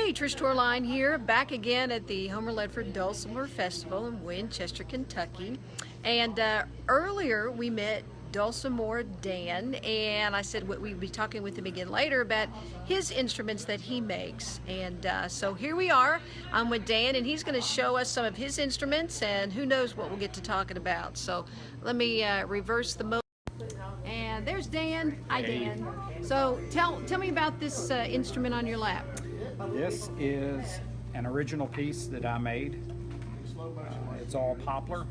Hey, Trish Torline here, back again at the Homer Ledford Dulcimore Festival in Winchester, Kentucky. And earlier we met Dulcimore Dan, and I said we'd be talking with him again later about his instruments that he makes. And so here we are. I'm with Dan, and he's going to show us some of his instruments, and who knows what we'll get to talking about. So let me reverse the mode. And there's Dan. Hi, Dan. So tell me about this instrument on your lap. This is an original piece that I made. It's all poplar.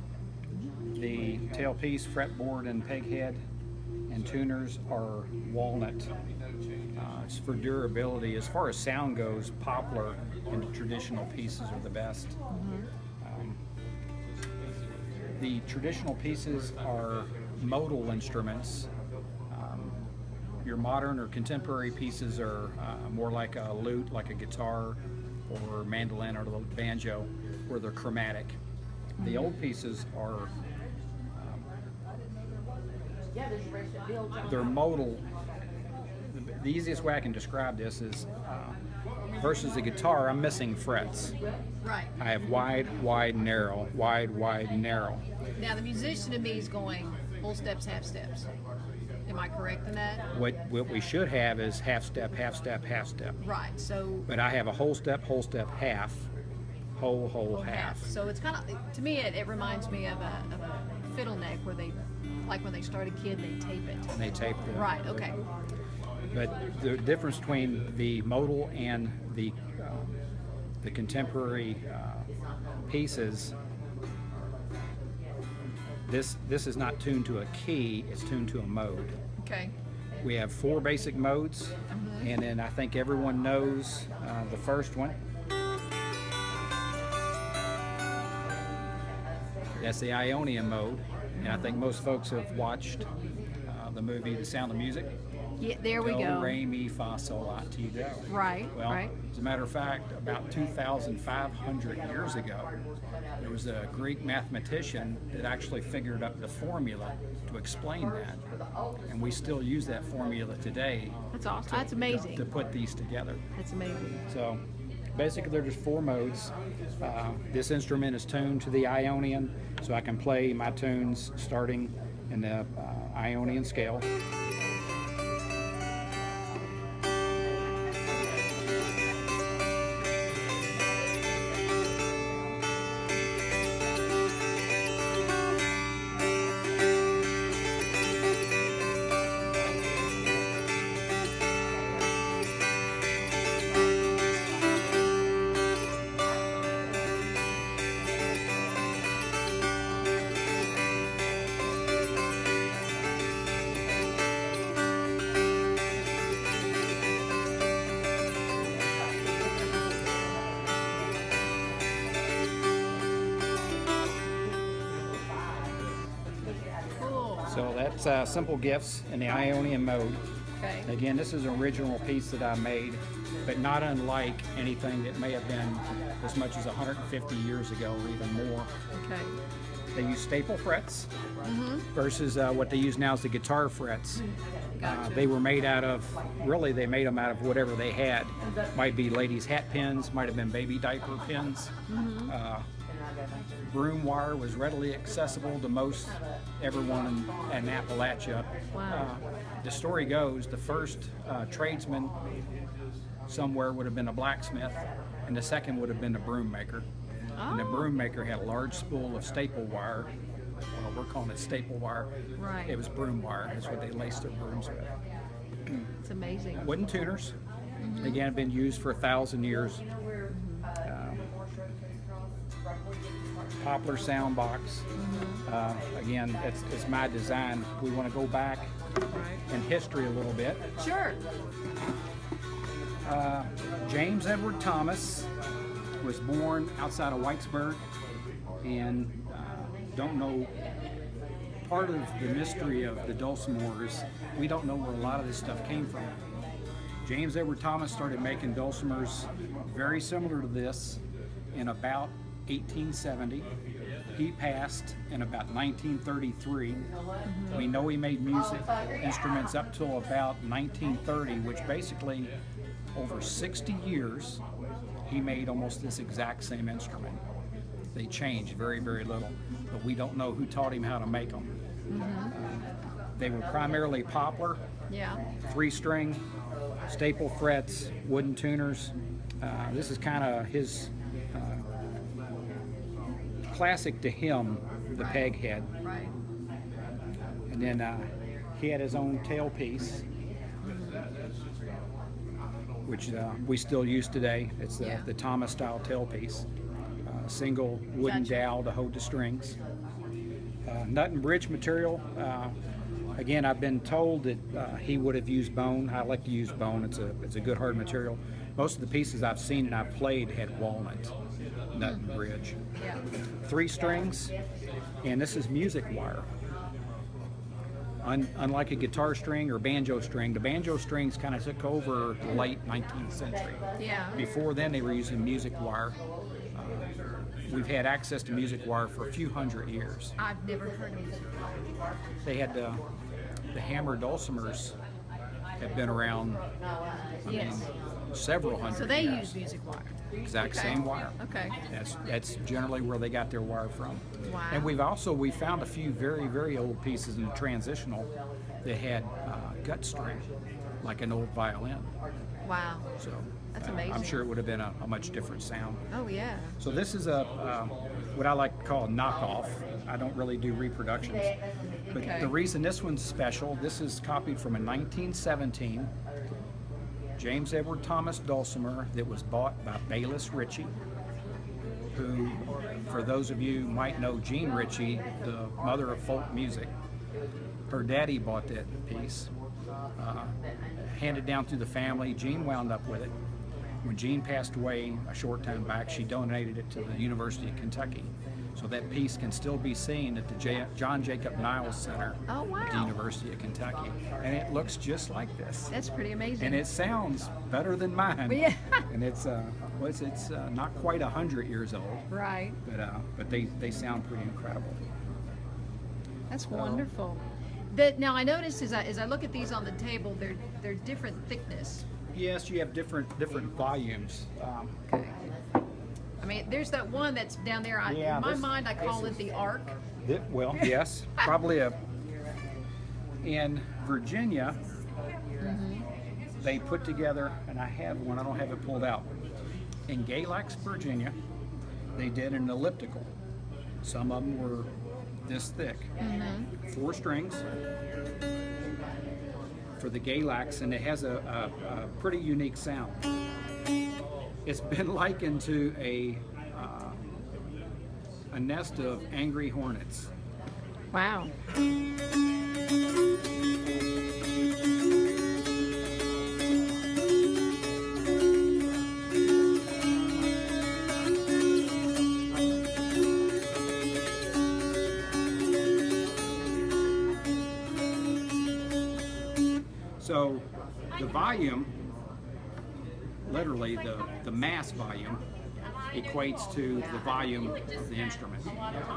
The tailpiece, fretboard, and peghead and tuners are walnut. It's for durability. As far as sound goes, poplar and the traditional pieces are the best. The traditional pieces are modal instruments. Your modern or contemporary pieces are more like a lute, like a guitar or mandolin or the banjo, where they're chromatic. The old pieces are they're modal. The easiest way I can describe this is versus the guitar, I'm missing frets. Right. I have wide, wide, narrow, wide, wide, narrow. Now the musician in me is going full steps, half steps. Am I correct in that? What we should have is half step, half step, half step. Right. So. But I have a whole step, half, whole, half. So it's kind of, to me, it reminds me of a fiddle neck where they, like when they start a kid, they tape it. And they tape the. Right. Okay. But the difference between the modal and the contemporary pieces. This is not tuned to a key, it's tuned to a mode. Okay. We have 4 basic modes, and then I think everyone knows the first one. That's the Ionian mode, and I think most folks have watched the movie The Sound of Music. Yeah, there we go. Do, re, mi, fa, sol, la, ti, do. Right, well, right. As a matter of fact, about 2,500 years ago, there was a Greek mathematician that actually figured out the formula to explain that. And we still use that formula today. That's awesome. That's amazing. To put these together. That's amazing. So basically there's just 4 modes. This instrument is tuned to the Ionian, so I can play my tunes starting in the Ionian scale. So that's Simple Gifts in the Ionian mode. Okay. Again, this is an original piece that I made, but not unlike anything that may have been as much as 150 years ago or even more. Okay. They use staple frets versus what they use now is the guitar frets. Gotcha. They were made out of, really they made them out of whatever they had. Might be ladies' hat pins, might have been baby diaper pins. Broom wire was readily accessible to most everyone in Appalachia. Wow. The story goes the first tradesman somewhere would have been a blacksmith, and the second would have been a broom maker. Oh. And the broom maker had a large spool of staple wire. Well, we're calling it staple wire. Right. It was broom wire. That's what they laced their brooms with. It's amazing. Wooden tuners, again, have been used for 1,000 years. Poplar sound box. Again, it's my design. We want to go back in history a little bit. Sure. James Edward Thomas was born outside of Whitesburg, and don't know part of the mystery of the dulcimers. We don't know where a lot of this stuff came from. James Edward Thomas started making dulcimers very similar to this in about 1870. He passed in about 1933. We know he made music instruments up till about 1930, which basically over 60 years he made almost this exact same instrument. They changed very, very little, but we don't know who taught him how to make them. They were primarily poplar, Yeah. 3-string, staple frets, wooden tuners. This is kind of his classic to him, the peg head. Right. And then he had his own tailpiece, which we still use today. It's the Thomas style tailpiece. Single wooden Gotcha. dowel to hold the strings. Nut and bridge material. Again, I've been told that he would have used bone. I like to use bone. It's a good hard material. Most of the pieces I've seen and I've played had walnut, nut and bridge. Yeah. 3 strings, and this is music wire. Unlike a guitar string or banjo string, the banjo strings kind of took over the late 19th century. Yeah. Before then, they were using music wire. We've had access to music wire for a few hundred years. I've never heard of it. They had the hammer dulcimers have been around, Yes. several hundred So they years. use music wire. Exact Okay. same wire. Okay. That's generally where they got their wire from. Wow. And we found a few very, very old pieces in the transitional that had gut string, like an old violin. Wow. So That's I'm amazing. sure it would have been a much different sound. Oh yeah. So this is a what I like to call a knockoff. I don't really do reproductions, but Okay. the reason this one's special, this is copied from a 1917 James Edward Thomas dulcimer that was bought by Bayless Ritchie, who, for those of you who might know Jean Ritchie, the mother of folk music. Her daddy bought that piece, handed down through the family. Jean wound up with it. When Jean passed away a short time back, she donated it to the University of Kentucky. So that piece can still be seen at the John Jacob Niles Center Oh, wow. at the University of Kentucky. And it looks just like this. That's pretty amazing. And it sounds better than mine. Yeah. And it's not quite 100 years old, Right. but they sound pretty incredible. That's wonderful. Now I noticed as I look at these on the table, they're different thickness. Yes, you have different volumes. Okay. I mean, there's that one that's down there. Yeah, In my this- mind, I call it the Ark. Well, yes, probably in Virginia, they put together, and I have one, I don't have it pulled out. In Galax, Virginia, they did an elliptical. Some of them were this thick. 4 strings for the Galax, and it has a pretty unique sound. It's been likened to a nest of angry hornets. Wow. So the volume, literally the mass volume, equates to the volume of the instrument.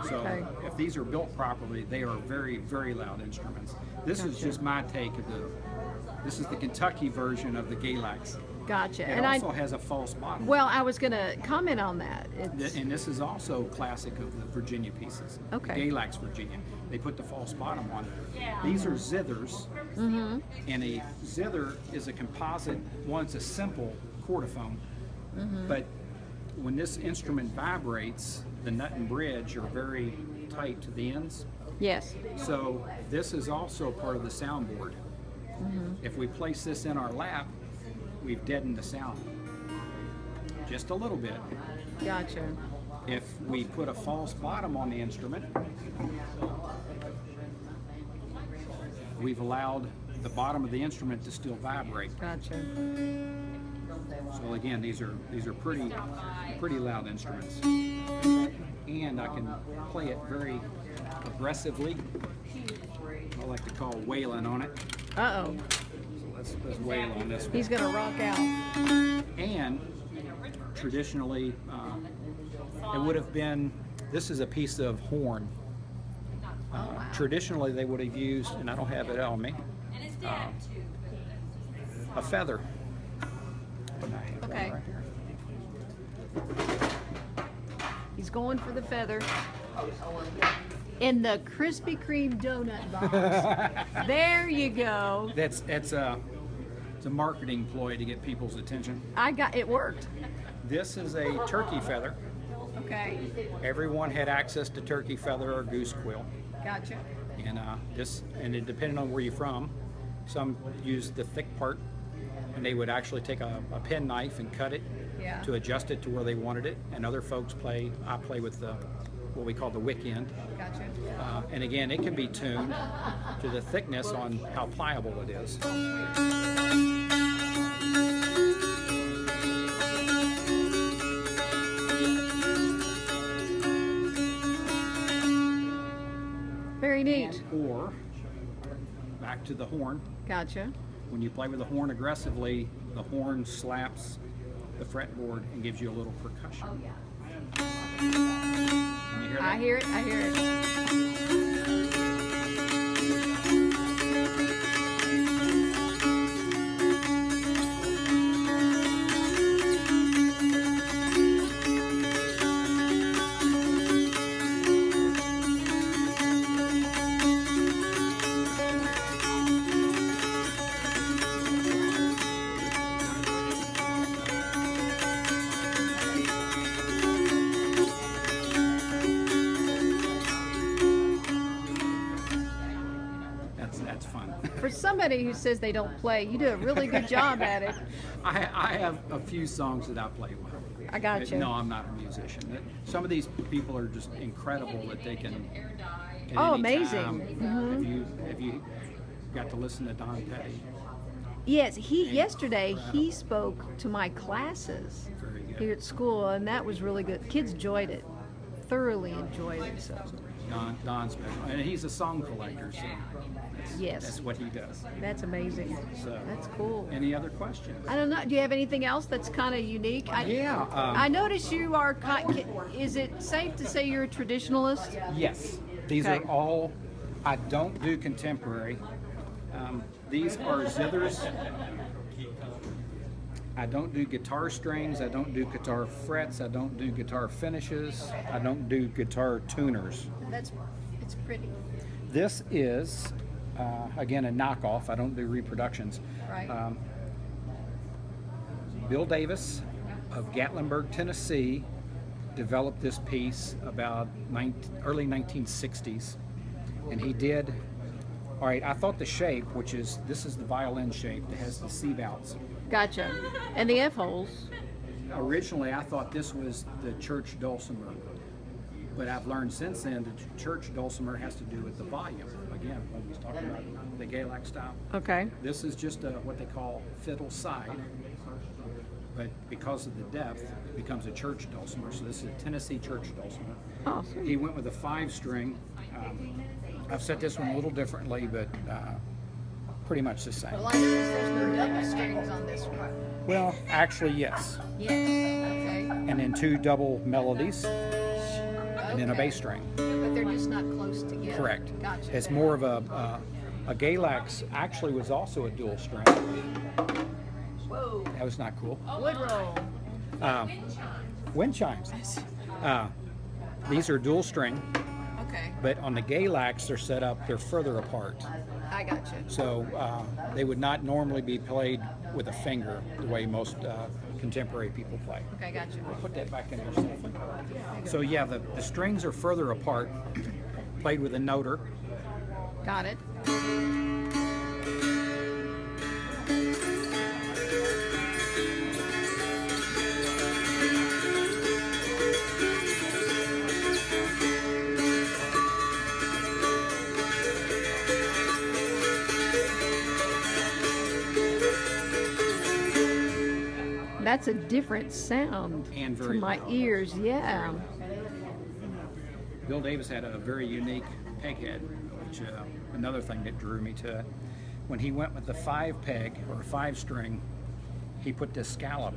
So Okay. if these are built properly, they are very, very loud instruments. This is just my take of this is the Kentucky version of the Galax. Gotcha. It And also has a false bottom. well, I was going to comment on that. And this is also classic of the Virginia pieces. Okay. The Galax, Virginia. They put the false bottom on. These are zithers, and a zither is a composite. One, it's a simple chordophone, but when this instrument vibrates, the nut and bridge are very tight to the ends. Yes. So this is also part of the soundboard. If we place this in our lap, we've deadened the sound just a little bit. Gotcha. If we put a false bottom on the instrument, we've allowed the bottom of the instrument to still vibrate. Gotcha. So again, these are pretty loud instruments, and I can play it very aggressively. I like to call wailing on it. Uh-oh. So let's wail on this one. He's going to rock out. And traditionally, it would have been, this is a piece of horn. Traditionally, they would have used, and I don't have it on me, a feather. I have that Okay. right here. He's going for the feather. In the Krispy Kreme donut box. There you go. It's a marketing ploy to get people's attention. It worked. This is a turkey feather. Okay. Everyone had access to turkey feather or goose quill. Gotcha. And it depended on where you're from. Some used the thick part, and they would actually take a pen knife and cut it to adjust it to where they wanted it. And other folks I play with what we call the wick end. Gotcha. And again, it can be tuned to the thickness on how pliable it is. Very neat. Or back to the horn. Gotcha. When you play with the horn aggressively, the horn slaps the fretboard and gives you a little percussion. Can you hear that? I hear it. I hear it. That's fun. For somebody who says they don't play, you do a really good job at it. I have a few songs that I play with. I got you. No, I'm not a musician. Some of these people are just incredible that they can. Oh, amazing. Have you got to listen to Don Petty? Yes, yesterday he spoke to my classes Very good. here at school, and that was really good. Kids enjoyed it, thoroughly enjoyed it. So Don's special, and he's a song collector, so that's what he does. That's amazing. So, that's cool. Any other questions? I don't know. Do you have anything else that's kind of unique? I notice you are. Is it safe to say you're a traditionalist? Yes. These are all. I don't do contemporary. These are zithers. I don't do guitar strings. I don't do guitar frets. I don't do guitar finishes. I don't do guitar tuners. It's pretty. This is, again, a knockoff. I don't do reproductions. Right. Bill Davis of Gatlinburg, Tennessee, developed this piece about early 1960s, and he did. All right, I thought the shape, this is the violin shape that has the C-valves. Gotcha. And the F-holes. Originally, I thought this was the church dulcimer, but I've learned since then that church dulcimer has to do with the volume. Again, when we was talking about the Gaelic style. Okay. This is just what they call fiddle side, but because of the depth, it becomes a church dulcimer. So this is a Tennessee church dulcimer. Awesome. He went with a 5-string. I've set this one a little differently, but pretty much the same. Like there's no double strings on this one. Well, actually, yes. Yes. Okay. And then 2 double melodies, and then a bass string. But they're just not close together. Correct. Gotcha. It's more of a Gaelic. Actually, was also a dual string. Whoa. That was not cool. Wood roll. Wind chimes. These are dual string. Okay. But on the Gaelics, they're further apart. I gotcha. So they would not normally be played with a finger the way most contemporary people play. Okay, gotcha. Put that back in there safely. So yeah, the strings are further apart, played with a noter. Got it. That's a different sound And to very my loud. ears, yeah. Bill Davis had a very unique peg head, which another thing that drew me to it. When he went with the 5-peg or 5-string, he put this scallop.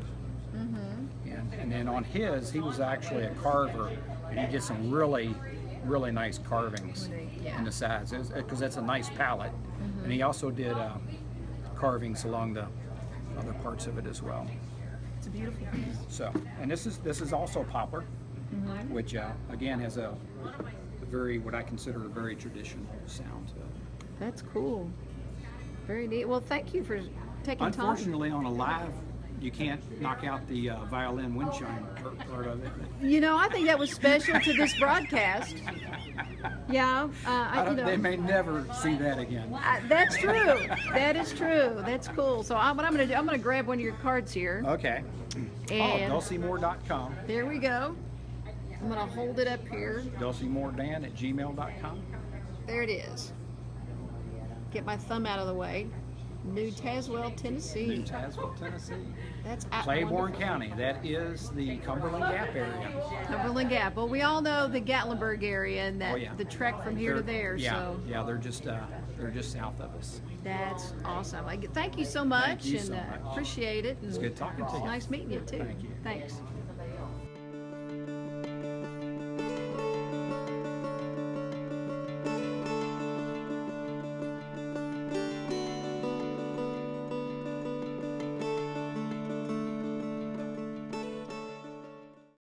And then on his, he was actually a carver, and he did some really, really nice carvings in the sides, because that's a nice palette. And he also did carvings along the other parts of it as well. a beautiful piece. So, and this is also poplar, which again has a very, what I consider a very traditional sound to it. That's cool. Very neat. Well, thank you for taking time. Unfortunately, on a live, you can't knock out the violin wind chime part of it. You know, I think that was special to this broadcast. Yeah, They may never see that again. That's true. That is true. That's cool. So what I'm going to do, I'm going to grab one of your cards here. Okay. And Dulcimore.com. there we go. I'm going to hold it up here. DulcimereDan@gmail.com. There it is. Get my thumb out of the way. New Tazewell, Tennessee. New Tazewell, Tennessee. That's Claiborne County. That is the Cumberland Gap area. Cumberland Gap. Well, we all know the Gatlinburg area and that the trek from here to They're- there. Yeah, So yeah, they're just south of us. that's awesome. Thank you so much, Thank you and so much. appreciate it. It's good talking to you. Nice meeting you too. Thank you. Thanks.